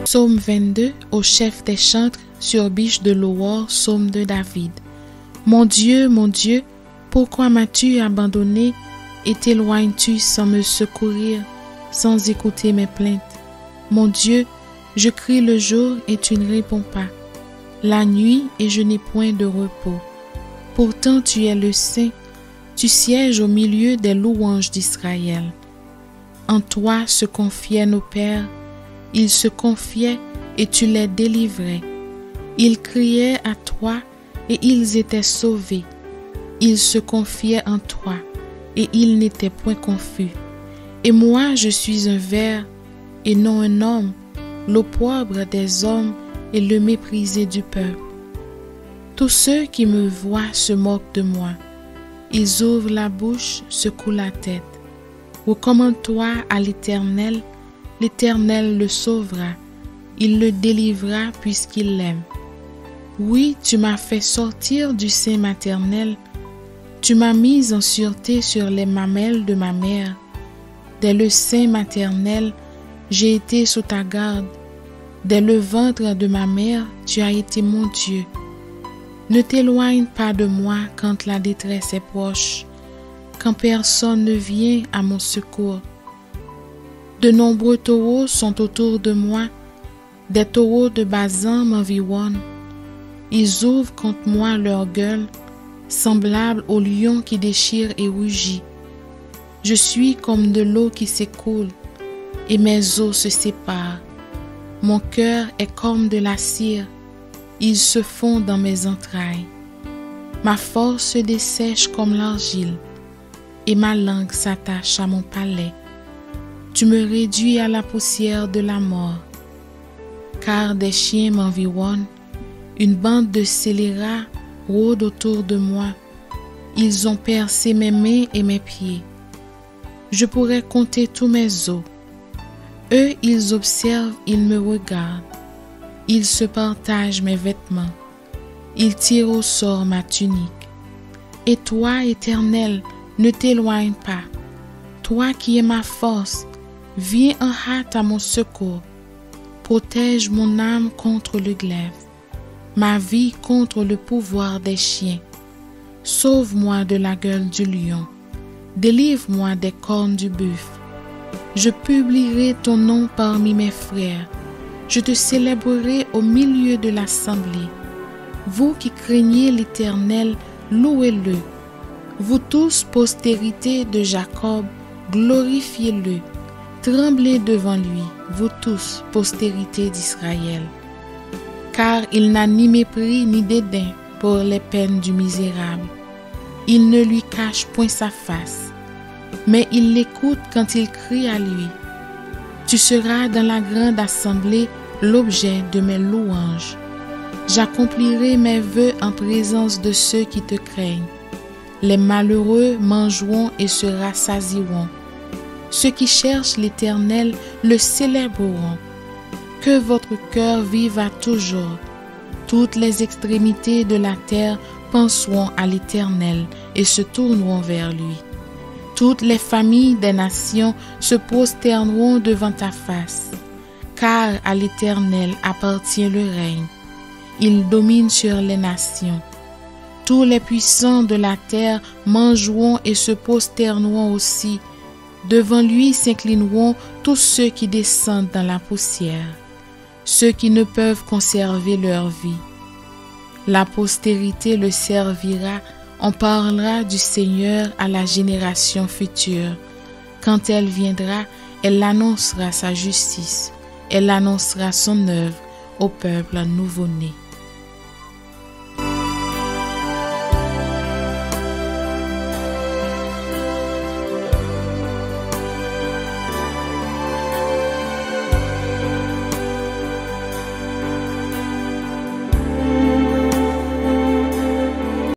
Psaume 22, au chef des chantres, sur biche de Loor, psaume de David. Mon Dieu, pourquoi m'as-tu abandonné et t'éloignes-tu sans me secourir, sans écouter mes plaintes? Mon Dieu, je crie le jour et tu ne réponds pas, la nuit et je n'ai point de repos. Pourtant tu es le Saint, tu sièges au milieu des louanges d'Israël. En toi se confiaient nos pères, ils se confiaient et tu les délivrais. Ils criaient à toi et ils étaient sauvés. Ils se confiaient en toi et ils n'étaient point confus. Et moi je suis un ver et non un homme, l'opprobre des hommes et le méprisé du peuple. Tous ceux qui me voient se moquent de moi. Ils ouvrent la bouche, secouent la tête. Recommande-toi à l'Éternel, l'Éternel le sauvera, il le délivrera puisqu'il l'aime. Oui, tu m'as fait sortir du sein maternel, tu m'as mise en sûreté sur les mamelles de ma mère. Dès le sein maternel, j'ai été sous ta garde. Dès le ventre de ma mère, tu as été mon Dieu. Ne t'éloigne pas de moi quand la détresse est proche, quand personne ne vient à mon secours. De nombreux taureaux sont autour de moi, des taureaux de Basan m'environnent. Ils ouvrent contre moi leur gueule, semblables aux lions qui déchirent et rugissent. Je suis comme de l'eau qui s'écoule, et mes os se séparent. Mon cœur est comme de la cire, il se fond dans mes entrailles. Ma force se dessèche comme l'argile, et ma langue s'attache à mon palais. Tu me réduis à la poussière de la mort, car des chiens m'environnent, une bande de scélérats rôde autour de moi. Ils ont percé mes mains et mes pieds. Je pourrais compter tous mes os. Eux, ils observent, ils me regardent. Ils se partagent mes vêtements. Ils tirent au sort ma tunique. Et toi, Éternel, ne t'éloigne pas. Toi qui es ma force, viens en hâte à mon secours. Protège mon âme contre le glaive, ma vie contre le pouvoir des chiens. Sauve-moi de la gueule du lion. Délivre-moi des cornes du buffle. Je publierai ton nom parmi mes frères. Je te célébrerai au milieu de l'assemblée. Vous qui craignez l'Éternel, louez-le. Vous tous, postérité de Jacob, glorifiez-le. Tremblez devant lui, vous tous, postérité d'Israël. Car il n'a ni mépris ni dédain pour les peines du misérable. Il ne lui cache point sa face, mais il l'écoute quand il crie à lui. Tu seras dans la grande assemblée l'objet de mes louanges. J'accomplirai mes vœux en présence de ceux qui te craignent. Les malheureux mangeront et se rassasieront. Ceux qui cherchent l'Éternel le célébreront. Que votre cœur vive à toujours. Toutes les extrémités de la terre penseront à l'Éternel et se tourneront vers lui. Toutes les familles des nations se prosterneront devant ta face, car à l'Éternel appartient le règne. Il domine sur les nations. Tous les puissants de la terre mangeront et se prosterneront aussi. Devant lui s'inclineront tous ceux qui descendent dans la poussière, ceux qui ne peuvent conserver leur vie. La postérité le servira, on parlera du Seigneur à la génération future. Quand elle viendra, elle annoncera sa justice, elle annoncera son œuvre au peuple nouveau-né.